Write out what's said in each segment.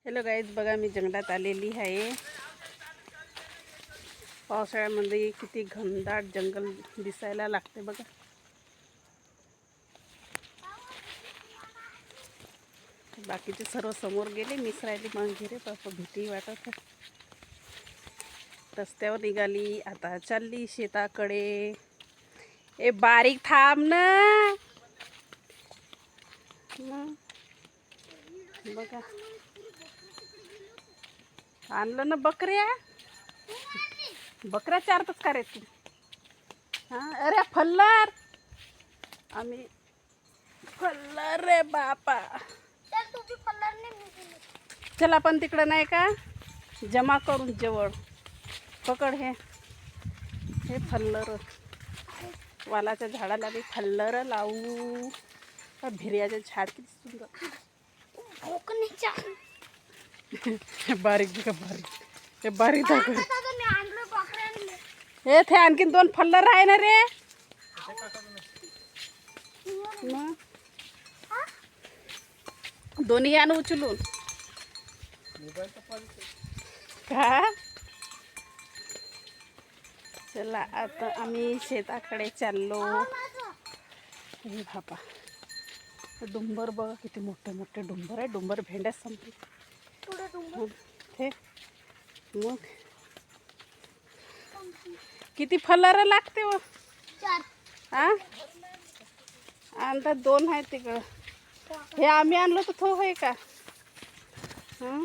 Hello guys, बघा मी जंगलात आलेली आहे. पावसाळ्यामध्ये किती घनदाट जंगल दिसायला लागते बघा. बाकीचे सर्व समोर गेले, मिस राहिली मग घे पापा. भीती वाटत. रस्त्यावर निघाली, आता चालली शेताकडे. ए बारीक थांब ना. बघा आणलं ना बकऱ्या. बकऱ्या चारतच का रे तू? हां, अरे फल्लर. आम्ही फल्लर रे बापा. चल आपण तिकडं नाही का जमा करून जवळ पकड. हे फल्लर वालाच्या झाडाला बी फल्लर लावू. भिर्याचे झाड किती सुंदर. बारीक बघा, बारीक. हे बारीक दाखव. हे थे आणखीन दोन फल्लर आहे ना रे. मग दोन्ही आण उचलून का. चला आता आम्ही शेताकडे चाललो. हे बापा, डोंगर बघा किती मोठे मोठे डोंगर आहे. डोंगर भेंड्या संपली ते. मग किती फल्लर लागते व. हा, आणतात दोन आहेत तिकडं. हे आम्ही आणलो तर तो होय का. हां,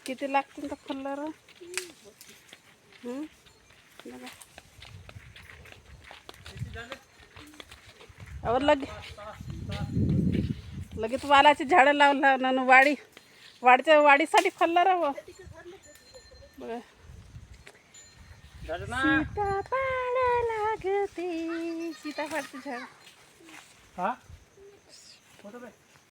किती लागतील तर फल्लर. बघा और लगेच वालाची झाडं लावला ना. वाढीसाठी फल्लर व बघा. सीताफळ लागते, सीताफळचं झाड.